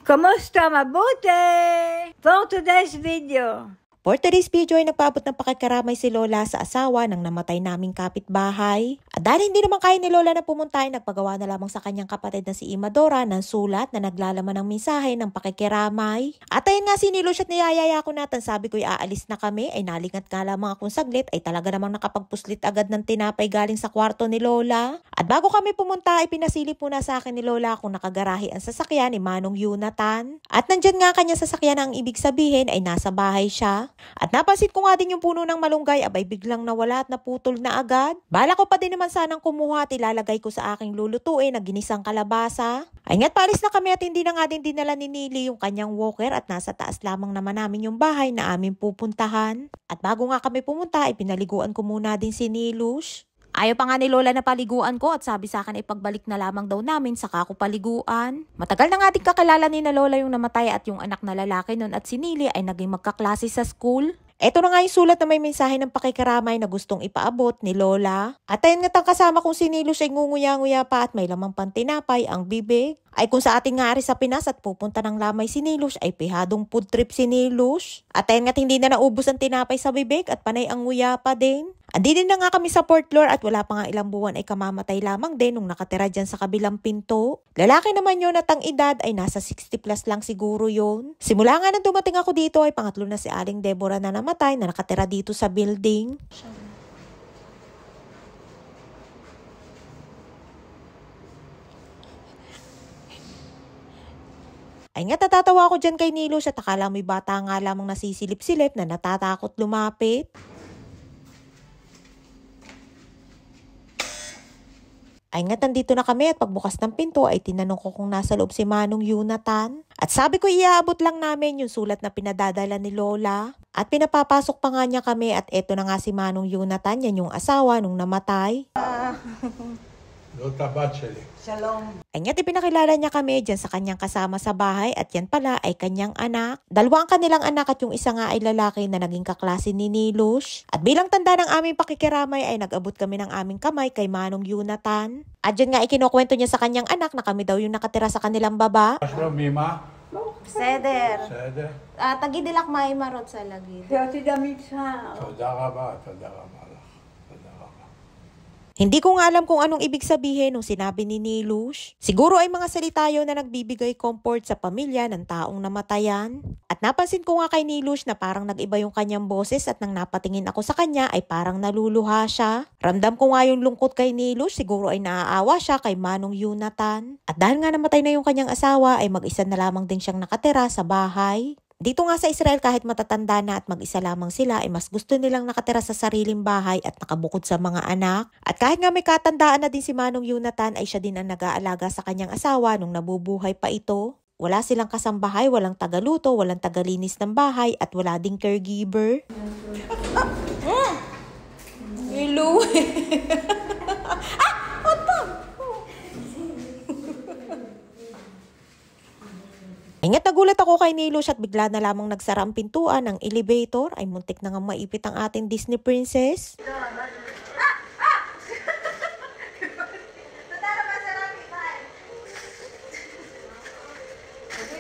Kumusta? Mabuti! For today's video. For today's video ay nagpaabot ng pakikaramay si Lola sa asawa ng namatay naming kapitbahay. At dahil hindi naman kaya ni Lola na pumunta ay nagpagawa na lamang sa kanyang kapatid na si Imadora ng sulat na naglalaman ng mensahe ng pakikiramay. At ayun nga sinilos at niyayaya ko natin, sabi ko aalis na kami, ay nalingat nga lamang akong saglit ay talaga namang nakapagpuslit agad ng tinapay galing sa kwarto ni Lola. At bago kami pumunta ay pinasilip muna sa akin ni Lola kung nakagarahe ang sasakyan ni Manong Yunatan. At nandyan nga kanya sasakyan ang ibig sabihin ay nasa bahay siya. At napansin ko nga din yung puno ng malunggay abay biglang nawala at naputol na agad. Bala ko pa din naman sanang kumuha at ilalagay ko sa aking lulutuin na ginisang kalabasa. Ay nga't palis na kami at hindi na nga din dinala ni Nili yung kanyang walker at nasa taas lamang naman namin yung bahay na aming pupuntahan. At bago nga kami pumunta ay pinaliguan ko muna din si Nilush. Ayaw pa nga ni Lola na paliguan ko at sabi sa akin ay pagbalik na lamang daw namin saka ako paliguan. Matagal na nga din kakilala ni na Lola yung namatay at yung anak na lalaki nun at si Nili ay naging magkaklase sa school. Eto na nga yung sulat na may mensahe ng pakikiramay na gustong ipaabot ni Lola. At ayun nga't ang kasama kong si Nilush ay ngunguya-nguya pa at may lamang pantinapay ang bibig. Ay kung sa ating nga ari sa Pinas at pupunta ng lamay si Nilush ay pihadong food trip si Nilush. At ayun nga't hindi na naubos ang tinapay sa bibig at panay ang nguya pa din. Andi din na nga kami sa Port Lore at wala pa nga ilang buwan ay kamamatay lamang din nung nakatira dyan sa kabilang pinto. Lalaki naman yun at ang edad ay nasa 60 plus lang siguro yun. Simula nga nang dumating ako dito ay pangatlo na si Aling Deborah na namatay na nakatira dito sa building. Ay nga natatawa ako dyan kay Nilush at akala mo'y bata nga lamang nasisilip-silip na natatakot lumapit. Ay nga nandito na kami at pagbukas ng pinto ay tinanong ko kung nasa loob si Manong Yunatan. At sabi ko iaabot lang namin yung sulat na pinadadala ni Lola. At pinapapasok pa nga niya kami at eto na nga si Manong Yunatan, yan yung asawa nung namatay. Shalom. Ay nga't ipinakilala niya kami dyan sa kanyang kasama sa bahay at yan pala ay kanyang anak. Dalawa ang kanilang anak at yung isa nga ay lalaki na naging kaklase ni Nilush. At bilang tanda ng aming pakikiramay ay nag-abot kami ng aming kamay kay Manong Yunatan. At dyan nga ikinukwento niya sa kanyang anak na kami daw yung nakatira sa kanilang baba. בסדר. בסדר? תגידי לך מה אמא רוצה להגיד. תודה רבה, תודה רבה לך. תודה רבה. Hindi ko nga alam kung anong ibig sabihin nung sinabi ni Nilush. Siguro ay mga salita yun na nagbibigay comfort sa pamilya ng taong namatayan. At napansin ko nga kay Nilush na parang nag-iba yung kanyang boses at nang napatingin ako sa kanya ay parang naluluha siya. Ramdam ko nga yung lungkot kay Nilush, siguro ay naaawa siya kay Manong Yunatan. At dahil nga namatay na yung kanyang asawa ay mag-isa na lamang din siyang nakatira sa bahay. Dito nga sa Israel kahit matatanda na at mag-isa lamang sila ay mas gusto nilang nakatira sa sariling bahay at nakabukod sa mga anak. At kahit nga may katandaan na din si Manong Yunatan ay siya din ang nag-aalaga sa kanyang asawa nung nabubuhay pa ito. Wala silang kasambahay, walang tagaluto, walang tagalinis ng bahay at wala ding caregiver. Hello. Ay nga't nagulat ako kay Nilush at bigla na lamang nagsara ang pintuan ng elevator. Ay muntik na nga maipit ang ating Disney princess.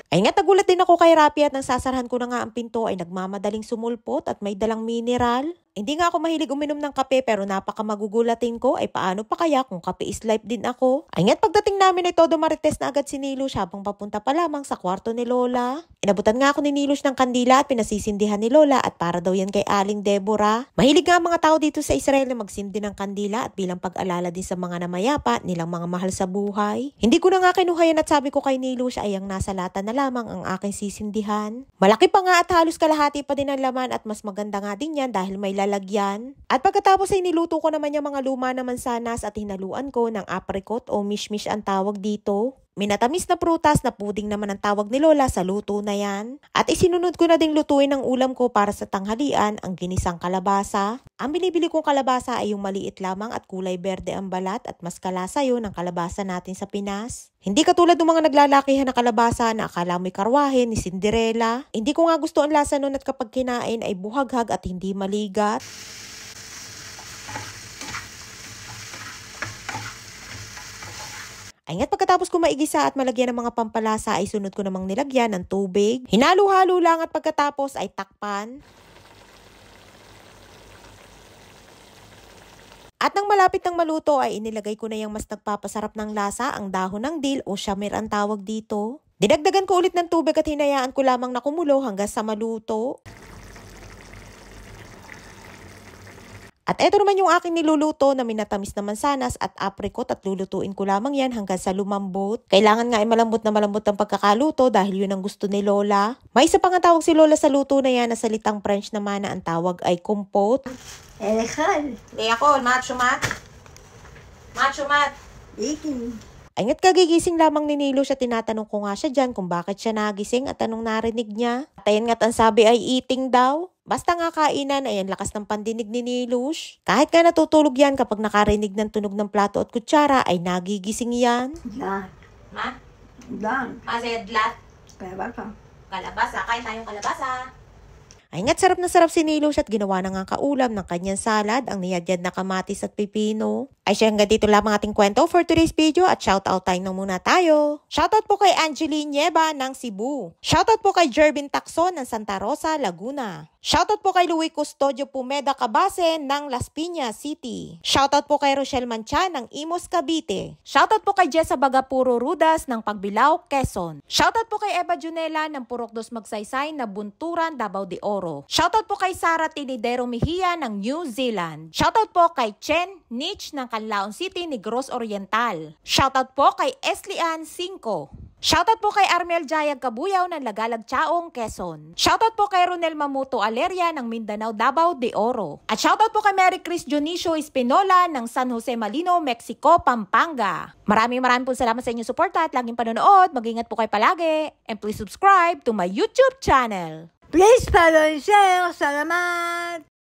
Ay nga't nagulat din ako kay Rapi at nang sasarahan ko na nga ang pinto ay nagmamadaling sumulpot at may dalang mineral. Hindi nga ako mahilig uminom ng kape pero napaka magugulatin ko ay paano pa kaya kung kape is life din ako. Ay nga't pagdating namin ay todo marites na agad si Nilush habang papunta pa lamang sa kwarto ni Lola. Inabutan nga ako ni Nilush ng kandila at pinasisindihan ni Lola at para daw yan kay Aling Deborah. Mahilig nga ang mga tao dito sa Israel na magsindi ng kandila at bilang pag-alala din sa mga namayapa nilang mga mahal sa buhay. Hindi ko na nga kinuha yan at sabi ko kay Nilush ay ang nasa lata na lamang ang aking sisindihan. Malaki pa nga at halos kalahati pa din ang laman at mas maganda nga din yan dahil may lalagyan. At pagkatapos ay niluto ko naman yung mga luma na mansanas at hinaluan ko ng apricot o mishmish ang tawag dito. Minatamis na prutas na puding naman ang tawag ni Lola sa luto na yan. At isinunod ko na ding lutuin ang ulam ko para sa tanghalian ang ginisang kalabasa. Ang binibili kong kalabasa ay yung maliit lamang at kulay berde ang balat at mas kalasa yun ang kalabasa natin sa Pinas. Hindi katulad ng mga naglalakihan na kalabasa na akala mo'y karwahe ni Cinderella. Hindi ko nga gusto ang lasa nun at kapag kinain ay buhaghag at hindi maligat. Ay nga't pagkatapos ko maigisa at malagyan ng mga pampalasa ay sunod ko namang nilagyan ng tubig. Hinalo-halo lang at pagkatapos ay takpan. At nang malapit ng maluto ay inilagay ko na yung mas nagpapasarap ng lasa, ang dahon ng dill o shamir ang tawag dito. Dinagdagan ko ulit ng tubig at hinayaan ko lamang na kumulo hanggang sa maluto. At eto naman yung aking niluluto na minatamis na mansanas at apricot at lulutuin ko lamang yan hanggang sa lumambot. Kailangan nga ay malambot na malambot ang pagkakaluto dahil yun ang gusto ni Lola. May isa pang tawag si Lola sa luto na yan na salitang French naman na ang tawag ay compote. Elekhal. Hindi ako, macho mat. Macho mat. Ikin. Ay nga't kagigising lamang ni Nilo siya, tinatanong ko nga siya dyan kung bakit siya nagising at anong narinig niya. At ayun nga't ang sabi ay eating daw. Basta nga kainan, ayan lakas ng pandinig ni Nilush. Kahit nga natutulog yan kapag nakarinig ng tunog ng plato at kutsara ay nagigising yan. Dlat. Ma? Dlat. Masaya dlat. Kaya ka. Kalabasa, kain tayong kalabasa. Ay nga't sarap na sarap si Nilush at ginawa na nga kaulam ng kanyang salad, ang niyadyad na kamatis at pipino. Ay siya hanggang dito lamang ating kwento for today's video at shoutout time na muna tayo. Shoutout po kay Angeline Nieva ng Cebu. Shoutout po kay Jervin Tacson ng Santa Rosa, Laguna. Shoutout po kay Louis Custodio Pumeda Cabase ng Las Piñas City. Shoutout po kay Rochelle Mancha ng Imos, Cavite. Shoutout po kay Jessa Bagapuro Rudas ng Pagbilao, Quezon. Shoutout po kay Eva Junela ng Purok Dos Magsaysay na Bunturan, Davao de Oro. Shoutout po kay Sara Tinidero Mejia ng New Zealand. Shoutout po kay Chen Nich ng Canlaon City, Negros Oriental. Shoutout po kay Eslian 5. Shoutout po kay Armel Jayag Kabuyaw ng Lagalag Chaong, Quezon. Shoutout po kay Ronel Mamuto Aleria ng Mindanao, Davao de Oro. At shoutout po kay Mary Chris Dionisio Espinola ng San Jose Malino, Mexico, Pampanga. Maraming po salamat sa inyong suporta at laging panonood. Mag-ingat po kayo palagi. And please subscribe to my YouTube channel. Please follow and share. Salamat.